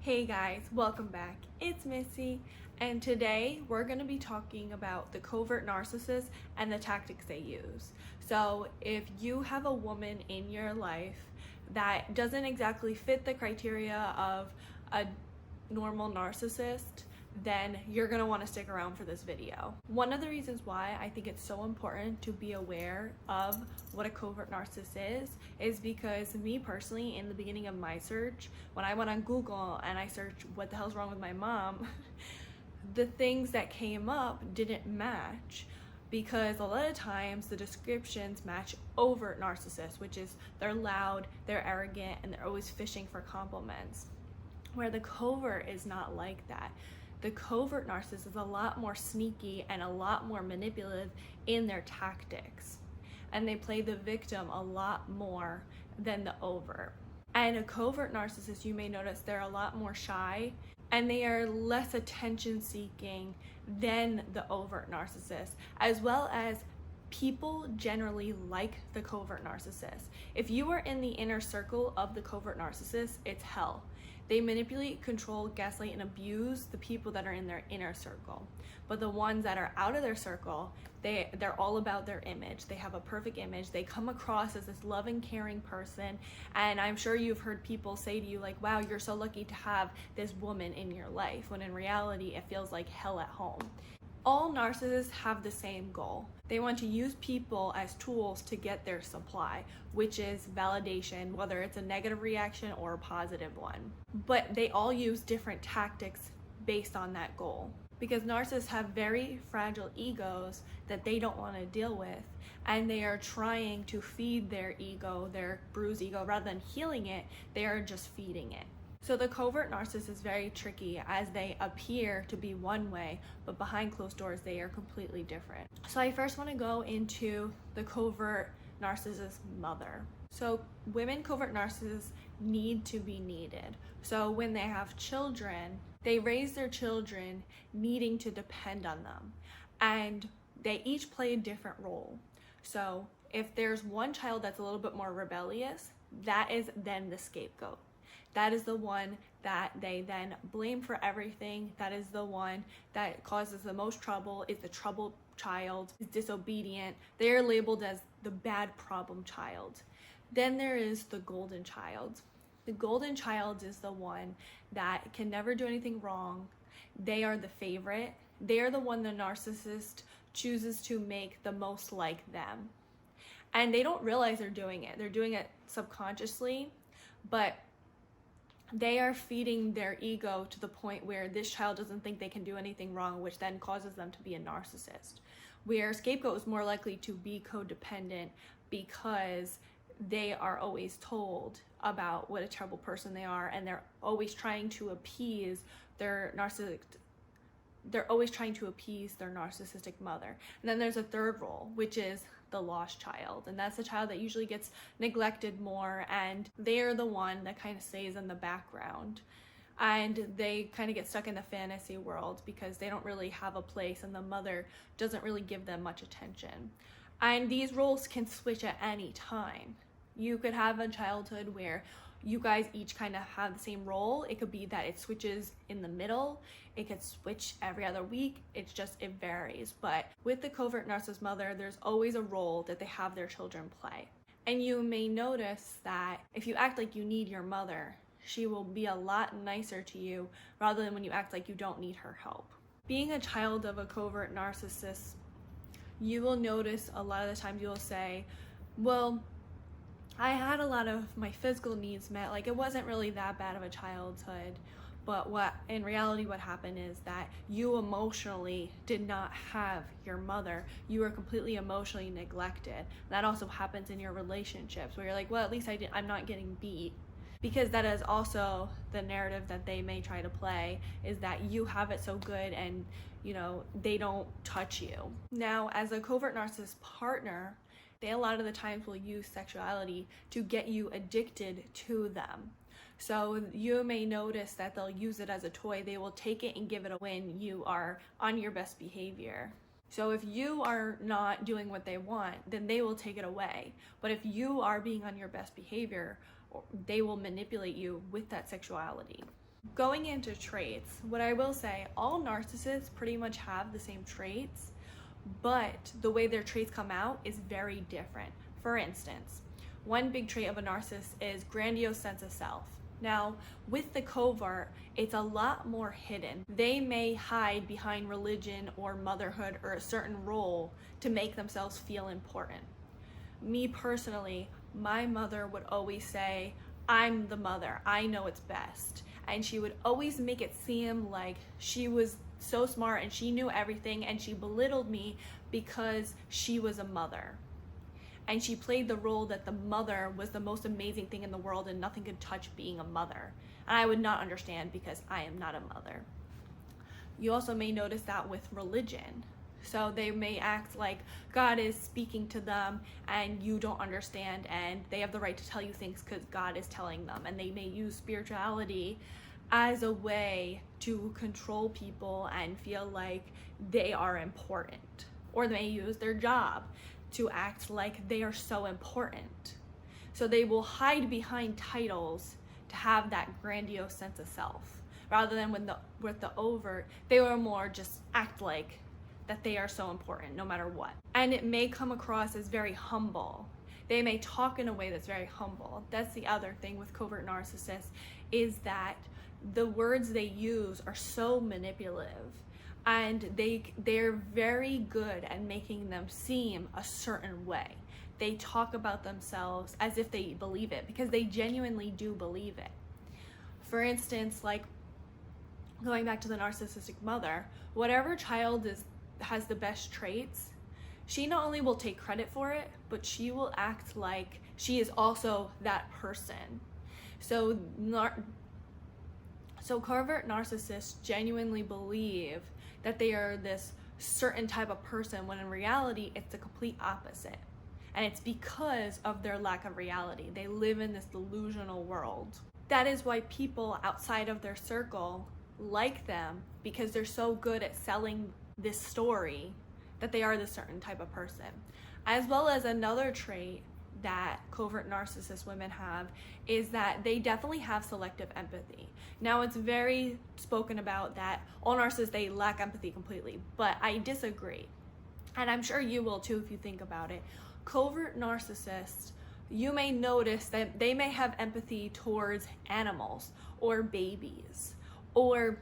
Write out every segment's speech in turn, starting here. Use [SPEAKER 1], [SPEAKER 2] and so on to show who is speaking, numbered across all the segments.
[SPEAKER 1] Hey guys, welcome back. It's Missy, and today we're going to be talking about the covert narcissist and the tactics they use. So, if you have a woman in your life that doesn't exactly fit the criteria of a normal narcissist, then you're going to want to stick around for this video. One of the reasons why I think it's so important to be aware of what a covert narcissist is because me personally, in the beginning of my search, when I went on Google and I searched what the hell's wrong with my mom, the things that came up didn't match, because a lot of times the descriptions match overt narcissists, which is they're loud, they're arrogant, and they're always fishing for compliments, where the covert is not like that. The covert narcissist is a lot more sneaky and a lot more manipulative in their tactics. And they play the victim a lot more than the overt. And a covert narcissist, you may notice they're a lot more shy and they are less attention seeking than the overt narcissist, as well as people generally like the covert narcissist. If you are in the inner circle of the covert narcissist, it's hell. They manipulate, control, gaslight, and abuse the people that are in their inner circle. But the ones that are out of their circle, they're all about their image. They have a perfect image. They come across as this loving, caring person. And I'm sure you've heard people say to you like, wow, you're so lucky to have this woman in your life, when in reality, it feels like hell at home. All narcissists have the same goal. They want to use people as tools to get their supply, which is validation, whether it's a negative reaction or a positive one. But they all use different tactics based on that goal, because narcissists have very fragile egos that they don't want to deal with, and they are trying to feed their ego, their bruised ego, rather than healing it, they are just feeding it. So the covert narcissist is very tricky, as they appear to be one way, but behind closed doors they are completely different. So I first want to go into the covert narcissist mother. So women covert narcissists need to be needed. So when they have children, they raise their children needing to depend on them, and they each play a different role. So if there's one child that's a little bit more rebellious, that is then the scapegoat. That is the one that they then blame for everything. That is the one that causes the most trouble, is the troubled child, is disobedient. They are labeled as the bad problem child. Then there is the golden child. The golden child is the one that can never do anything wrong. They are the favorite. They are the one the narcissist chooses to make the most like them. And they don't realize they're doing it. They're doing it subconsciously, but they are feeding their ego to the point where this child doesn't think they can do anything wrong, which then causes them to be a narcissist. Where scapegoat is more likely to be codependent, because they are always told about what a terrible person they are, and they're always trying to appease their narcissistic mother. And then there's a third role, which is the lost child, and that's the child that usually gets neglected more, and they're the one that kind of stays in the background, and they kind of get stuck in the fantasy world because they don't really have a place, and the mother doesn't really give them much attention. And these roles can switch at any time. You could have a childhood where you guys each kind of have the same role. It could be that it switches in the middle. It could switch every other week. It varies. But with the covert narcissist mother, there's always a role that they have their children play. And you may notice that if you act like you need your mother, she will be a lot nicer to you, rather than when you act like you don't need her help. Being a child of a covert narcissist, you will notice a lot of the times you'll say, well, I had a lot of my physical needs met, like it wasn't really that bad of a childhood, but what in reality what happened is that you emotionally did not have your mother. You were completely emotionally neglected. That also happens in your relationships, where you're like, well, at least I'm not getting beat, because that is also the narrative that they may try to play, is that you have it so good and they don't touch you. Now, as a covert narcissist partner, they a lot of the times will use sexuality to get you addicted to them. So you may notice that they'll use it as a toy. They will take it and give it away when you are on your best behavior. So if you are not doing what they want, then they will take it away. But if you are being on your best behavior, they will manipulate you with that sexuality. Going into traits, what I will say, all narcissists pretty much have the same traits, but the way their traits come out is very different. For instance, one big trait of a narcissist is grandiose sense of self. Now, with the covert, it's a lot more hidden. They may hide behind religion or motherhood or a certain role to make themselves feel important. Me personally, my mother would always say, I'm the mother, I know it's best. And she would always make it seem like she was so smart and she knew everything, and she belittled me because she was a mother. And she played the role that the mother was the most amazing thing in the world and nothing could touch being a mother. And I would not understand because I am not a mother. You also may notice that with religion. So they may act like God is speaking to them and you don't understand, and they have the right to tell you things because God is telling them. And they may use spirituality as a way to control people and feel like they are important. Or they may use their job to act like they are so important. So they will hide behind titles to have that grandiose sense of self, rather than with the overt, they will more just act like that they are so important no matter what. And it may come across as very humble. They may talk in a way that's very humble. That's the other thing with covert narcissists, is that the words they use are so manipulative, and they're very good at making them seem a certain way. They talk about themselves as if they believe it, because they genuinely do believe it. For instance, like going back to the narcissistic mother, whatever child has the best traits, she not only will take credit for it, but she will act like she is also that person. So covert narcissists genuinely believe that they are this certain type of person, when in reality it's the complete opposite. And it's because of their lack of reality. They live in this delusional world. That is why people outside of their circle like them, because they're so good at selling this story that they are this certain type of person. As well as another trait that covert narcissist women have is that they definitely have selective empathy. Now, it's very spoken about that all narcissists, they lack empathy completely, but I disagree. And I'm sure you will too if you think about it. Covert narcissists, you may notice that they may have empathy towards animals or babies or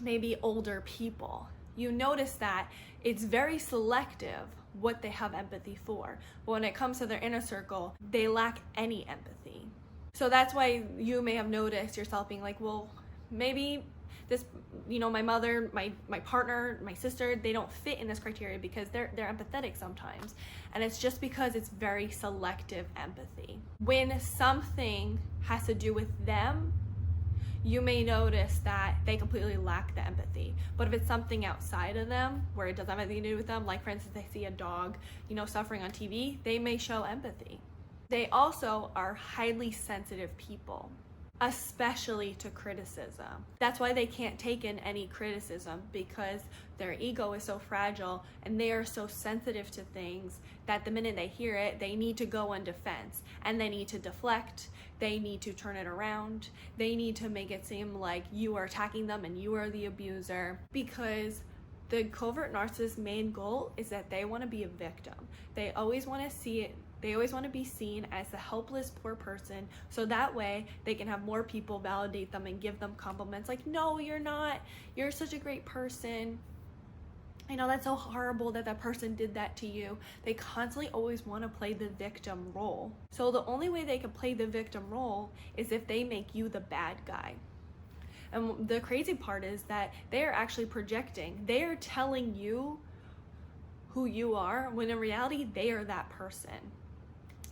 [SPEAKER 1] maybe older people. You notice that it's very selective what they have empathy for. But when it comes to their inner circle, they lack any empathy. So that's why you may have noticed yourself being like, well, maybe this, my mother, my partner, my sister, they don't fit in this criteria because they're empathetic sometimes. And it's just because it's very selective empathy. When something has to do with them, you may notice that they completely lack the empathy. But if it's something outside of them, where it doesn't have anything to do with them, like for instance, they see a dog, suffering on TV, they may show empathy. They also are highly sensitive people, especially to criticism. That's why they can't take in any criticism, because their ego is so fragile and they are so sensitive to things that the minute they hear it, they need to go on defense and they need to deflect. They need to turn it around. They need to make it seem like you are attacking them and you are the abuser, because the covert narcissist's main goal is that they want to be a victim. They always want to see it. They always want to be seen as the helpless, poor person, so that way they can have more people validate them and give them compliments like, no, you're not. You're such a great person. That's so horrible that that person did that to you. They constantly always want to play the victim role. So the only way they can play the victim role is if they make you the bad guy. And the crazy part is that they are actually projecting. They are telling you who you are, when in reality, they are that person.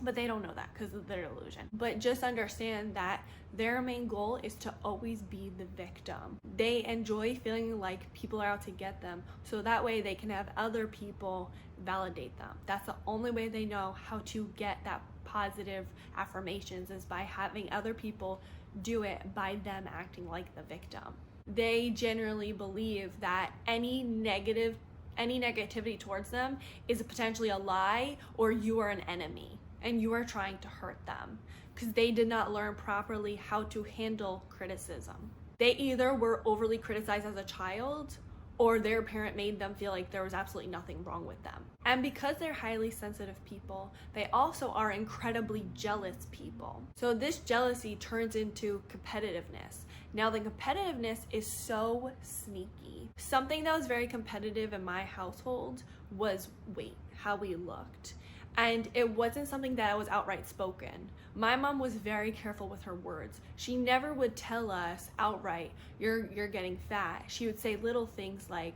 [SPEAKER 1] But they don't know that because of their illusion. But just understand that their main goal is to always be the victim. They enjoy feeling like people are out to get them, so that way they can have other people validate them. That's the only way they know how to get that positive affirmations, is by having other people do it by them acting like the victim. They generally believe that any negativity towards them is potentially a lie, or you are an enemy and you are trying to hurt them, because they did not learn properly how to handle criticism. they either were overly criticized as a child or their parent made them feel like there was absolutely nothing wrong with them. And because they're highly sensitive people, they also are incredibly jealous people. So this jealousy turns into competitiveness. Now the competitiveness is so sneaky. Something that was very competitive in my household was weight, how we looked. And it wasn't something that was outright spoken. My mom was very careful with her words. She never would tell us outright, you're getting fat. She would say little things like,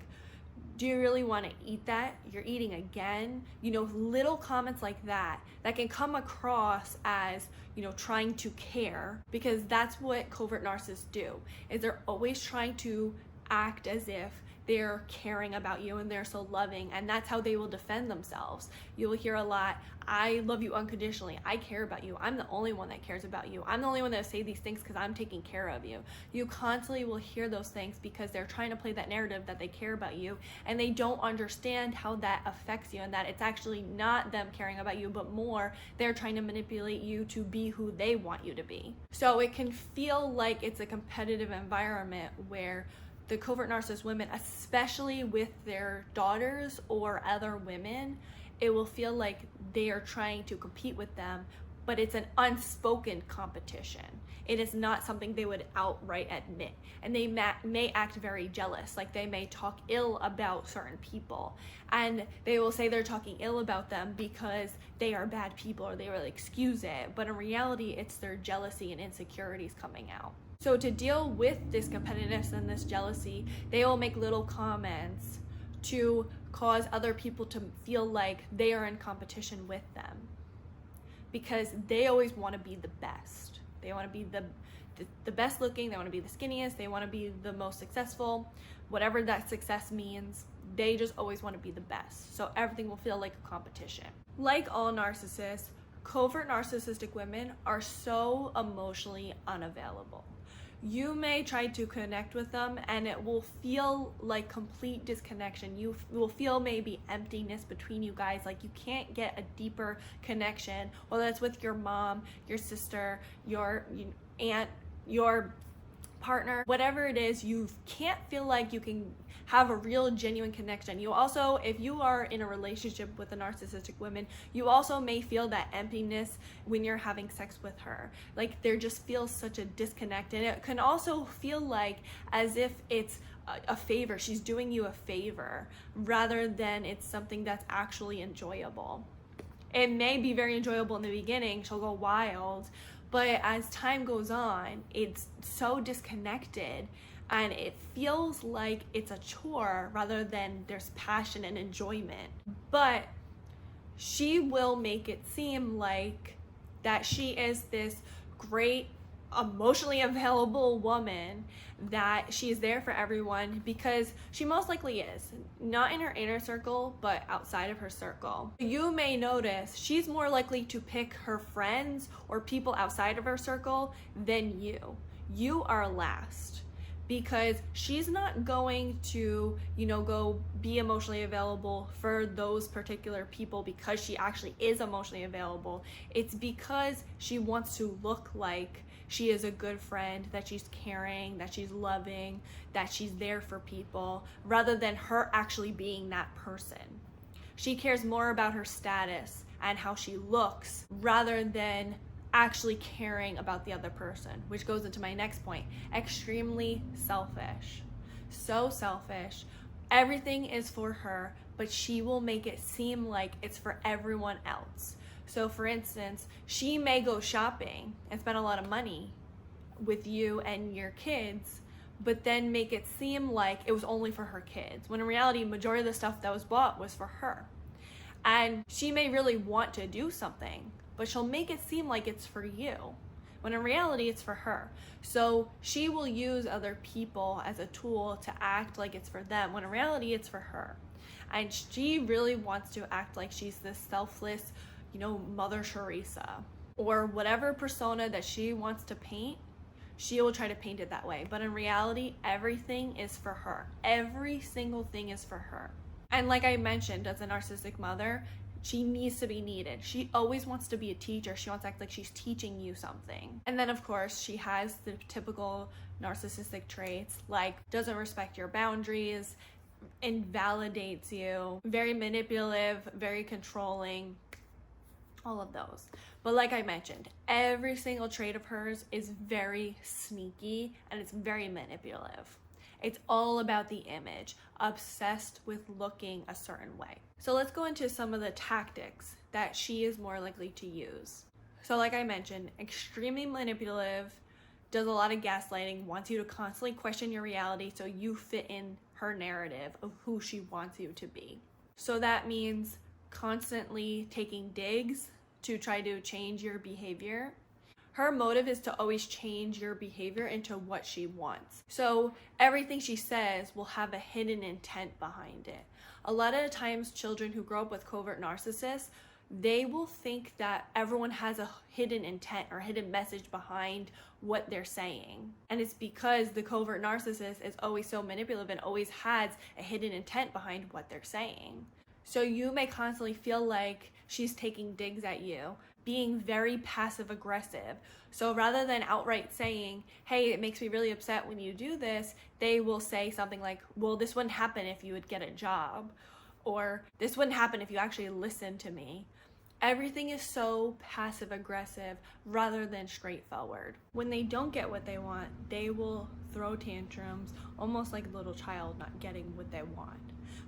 [SPEAKER 1] do you really want to eat that? You're eating again. Little comments like that can come across as, trying to care, because that's what covert narcissists do, is they're always trying to act as if they're caring about you and they're so loving, and that's how they will defend themselves. You'll hear a lot, I love you unconditionally, I care about you, I'm the only one that cares about you, I'm the only one that will say these things because I'm taking care of you. You constantly will hear those things because they're trying to play that narrative that they care about you, and they don't understand how that affects you, and that it's actually not them caring about you, but more they're trying to manipulate you to be who they want you to be. So it can feel like it's a competitive environment where the covert narcissist women, especially with their daughters or other women, it will feel like they are trying to compete with them, but it's an unspoken competition. It is not something they would outright admit. And they may act very jealous, like they may talk ill about certain people. And they will say they're talking ill about them because they are bad people, or they will excuse it. But in reality, it's their jealousy and insecurities coming out. So to deal with this competitiveness and this jealousy, they will make little comments to cause other people to feel like they are in competition with them, because they always want to be the best. They want to be the best looking, they want to be the skinniest, they want to be the most successful, whatever that success means. They just always want to be the best. So everything will feel like a competition. Like all narcissists, covert narcissistic women are so emotionally unavailable. You may try to connect with them and it will feel like complete disconnection. You will feel maybe emptiness between you guys, like you can't get a deeper connection, whether that's with your mom, your sister, your aunt, your partner, whatever it is. You can't feel like you can have a real genuine connection. You also, if you are in a relationship with a narcissistic woman, you also may feel that emptiness when you're having sex with her. Like there just feels such a disconnect, and it can also feel like as if it's a favor. She's doing you a favor rather than it's something that's actually enjoyable. It may be very enjoyable in the beginning, she'll go wild, but as time goes on, it's so disconnected and it feels like it's a chore rather than there's passion and enjoyment. But she will make it seem like that she is this great, emotionally available woman, that she's there for everyone, because she most likely is. Not in her inner circle, but outside of her circle. You may notice she's more likely to pick her friends or people outside of her circle than you. You are last, because she's not going to, go be emotionally available for those particular people because she actually is emotionally available. It's because she wants to look like she is a good friend, that she's caring, that she's loving, that she's there for people, rather than her actually being that person. She cares more about her status and how she looks rather than actually caring about the other person, which goes into my next point. Extremely selfish. So selfish. Everything is for her, but she will make it seem like it's for everyone else. So for instance, she may go shopping and spend a lot of money with you and your kids, but then make it seem like it was only for her kids, when in reality, majority of the stuff that was bought was for her. And she may really want to do something, but she'll make it seem like it's for you, when in reality it's for her. So she will use other people as a tool to act like it's for them, when in reality it's for her. And she really wants to act like she's this selfless, Mother Teresa, or whatever persona that she wants to paint, she will try to paint it that way. But in reality, everything is for her. Every single thing is for her. And like I mentioned, as a narcissistic mother, She needs to be needed. She always wants to be a teacher. She wants to act like she's teaching you something. And then of course she has the typical narcissistic traits, like doesn't respect your boundaries, invalidates you, very manipulative, very controlling, all of those. But like I mentioned, every single trait of hers is very sneaky and it's very manipulative. It's all about the image, obsessed with looking a certain way. So let's go into some of the tactics that she is more likely to use. So like I mentioned, extremely manipulative, does a lot of gaslighting, wants you to constantly question your reality so you fit in her narrative of who she wants you to be. So that means constantly taking digs to try to change your behavior. Her motive is to always change your behavior into what she wants. So everything she says will have a hidden intent behind it. A lot of the times children who grow up with covert narcissists, they will think that everyone has a hidden intent or hidden message behind what they're saying. And it's because the covert narcissist is always so manipulative and always has a hidden intent behind what they're saying. So you may constantly feel like she's taking digs at you, being very passive aggressive. So rather than outright saying, hey, it makes me really upset when you do this, they will say something like, well, this wouldn't happen if you would get a job, or this wouldn't happen if you actually listened to me. Everything is so passive aggressive rather than straightforward. When they don't get what they want, they will throw tantrums, almost like a little child not getting what they want.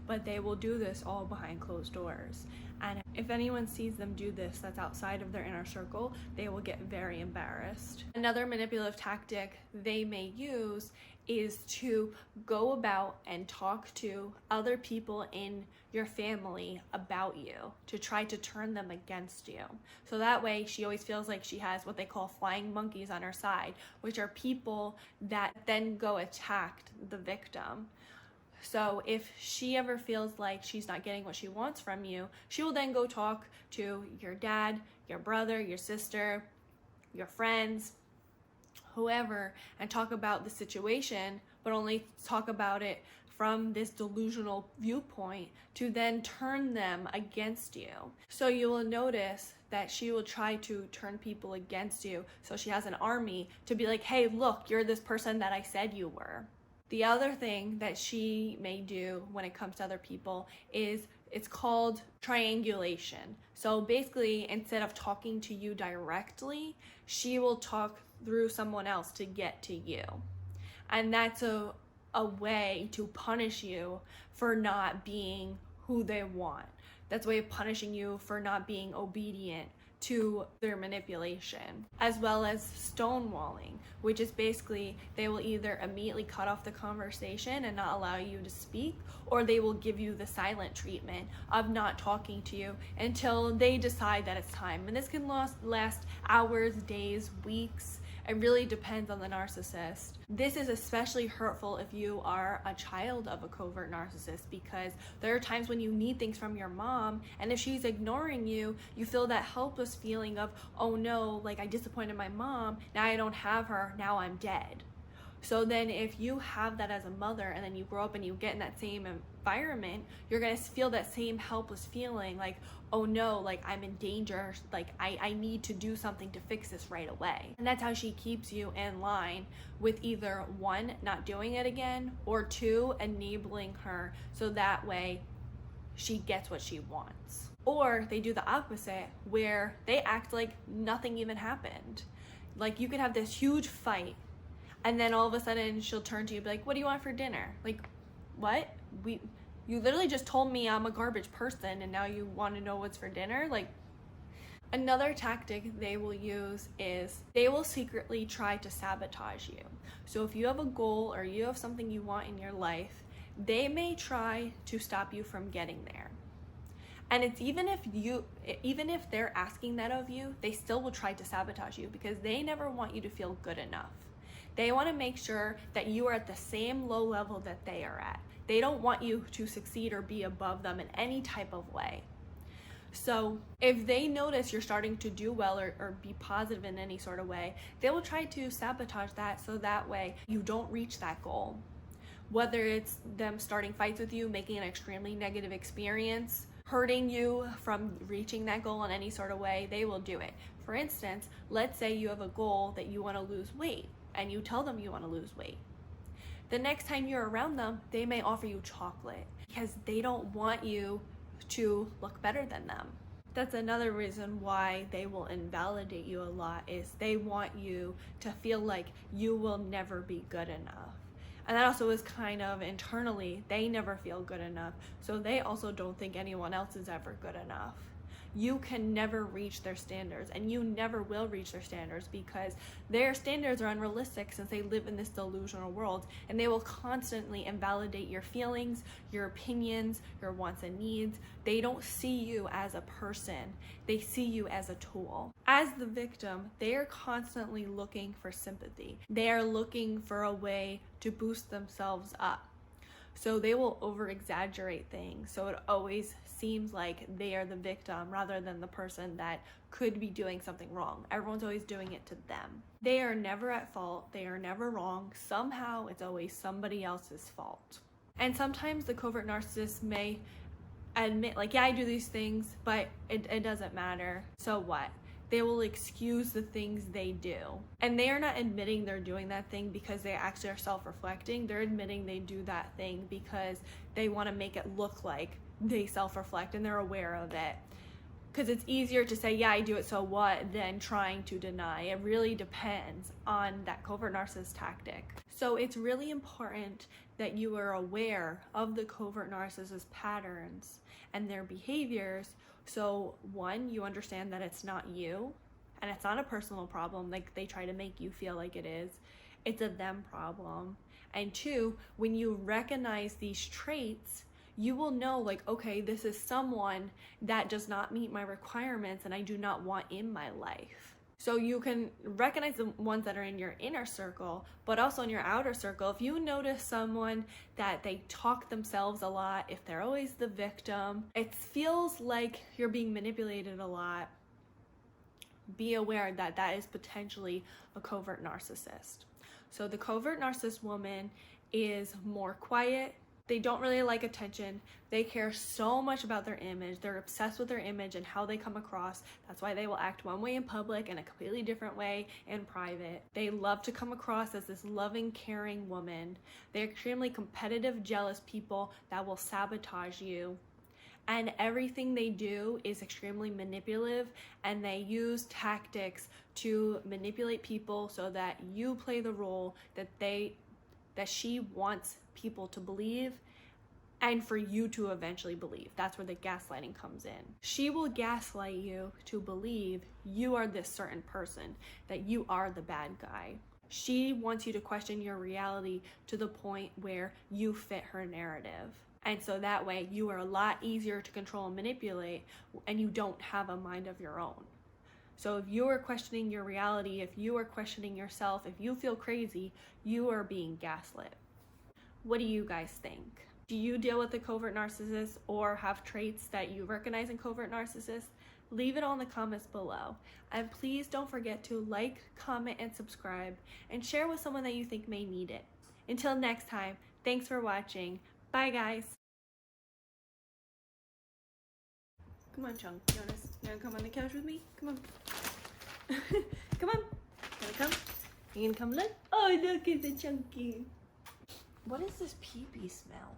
[SPEAKER 1] But they will do this all behind closed doors. And if anyone sees them do this that's outside of their inner circle, they will get very embarrassed. Another manipulative tactic they may use is to go about and talk to other people in your family about you to try to turn them against you. So that way she always feels like she has what they call flying monkeys on her side, which are people that then go attack the victim. So if she ever feels like she's not getting what she wants from you, she will then go talk to your dad, your brother, your sister, your friends, whoever, and talk about the situation, but only talk about it from this delusional viewpoint to then turn them against you. So you will notice that she will try to turn people against you. So she has an army to be like, hey, look, you're this person that I said you were. The other thing that she may do when it comes to other people is it's called triangulation. So basically, instead of talking to you directly, she will talk through someone else to get to you. And that's a way to punish you for not being who they want. That's a way of punishing you for not being obedient to their manipulation, as well as stonewalling, which is basically they will either immediately cut off the conversation and not allow you to speak, or they will give you the silent treatment of not talking to you until they decide that it's time. And this can last hours, days, weeks. It really depends on the narcissist. This is especially hurtful if you are a child of a covert narcissist, because there are times when you need things from your mom, and if she's ignoring you, you feel that helpless feeling of, oh no, like I disappointed my mom, now I don't have her, now I'm dead. So then if you have that as a mother and then you grow up and you get in that same environment, you're gonna feel that same helpless feeling like, oh no, like I'm in danger, like I need to do something to fix this right away. And that's how she keeps you in line with either one, not doing it again, or two, enabling her so that way she gets what she wants. Or they do the opposite where they act like nothing even happened. Like you could have this huge fight and then all of a sudden she'll turn to you and be like, what do you want for dinner? Like, what? You literally just told me I'm a garbage person and now you want to know what's for dinner? Like, another tactic they will use is they will secretly try to sabotage you. So if you have a goal or you have something you want in your life, they may try to stop you from getting there. And it's even if they're asking that of you, they still will try to sabotage you because they never want you to feel good enough. They want to make sure that you are at the same low level that they are at. They don't want you to succeed or be above them in any type of way. So if they notice you're starting to do well or be positive in any sort of way, they will try to sabotage that so that way you don't reach that goal. Whether it's them starting fights with you, making an extremely negative experience, hurting you from reaching that goal in any sort of way, they will do it. For instance, let's say you have a goal that you want to lose weight and you tell them you want to lose weight. The next time you're around them, they may offer you chocolate because they don't want you to look better than them. That's another reason why they will invalidate you a lot, is they want you to feel like you will never be good enough. And that also is kind of internally, they never feel good enough. So they also don't think anyone else is ever good enough. You can never reach their standards, and you never will reach their standards because their standards are unrealistic since they live in this delusional world, and they will constantly invalidate your feelings, your opinions, your wants and needs. They don't see you as a person. They see you as a tool. As the victim, they are constantly looking for sympathy. They are looking for a way to boost themselves up. So they will over-exaggerate things. So it always seems like they are the victim rather than the person that could be doing something wrong. Everyone's always doing it to them. They are never at fault. They are never wrong. Somehow it's always somebody else's fault. And sometimes the covert narcissist may admit, like, yeah, I do these things, but it doesn't matter. So what? They will excuse the things they do. And they are not admitting they're doing that thing because they actually are self-reflecting. They're admitting they do that thing because they want to make it look like they self-reflect and they're aware of it. Because it's easier to say, yeah, I do it, so what, than trying to deny. It really depends on that covert narcissist tactic. So it's really important that you are aware of the covert narcissist patterns and their behaviors. So one, you understand that it's not you and it's not a personal problem like they try to make you feel like it is. It's a them problem. And two, when you recognize these traits, you will know, like, okay, this is someone that does not meet my requirements and I do not want in my life. So you can recognize the ones that are in your inner circle, but also in your outer circle. If you notice someone that they talk themselves a lot, if they're always the victim, it feels like you're being manipulated a lot, be aware that that is potentially a covert narcissist. So the covert narcissist woman is more quiet. They don't really like attention. They care so much about their image. They're obsessed with their image and how they come across. That's why they will act one way in public and a completely different way in private. They love to come across as this loving, caring woman. They're extremely competitive, jealous people that will sabotage you. And everything they do is extremely manipulative, and they use tactics to manipulate people so that you play the role that she wants people to believe and for you to eventually believe. That's where the gaslighting comes in. She will gaslight you to believe you are this certain person, that you are the bad guy. She wants you to question your reality to the point where you fit her narrative. And so that way you are a lot easier to control and manipulate, and you don't have a mind of your own. So if you are questioning your reality, if you are questioning yourself, if you feel crazy, you are being gaslit. What do you guys think? Do you deal with a covert narcissist or have traits that you recognize in covert narcissists? Leave it all in the comments below. And please don't forget to like, comment, and subscribe, and share with someone that you think may need it. Until next time, thanks for watching. Bye, guys. Come on, Chunk. You wanna come on the couch with me? Come on. Come on. You wanna come? You can come look? Oh, look at the chunky. What is this pee-pee smell?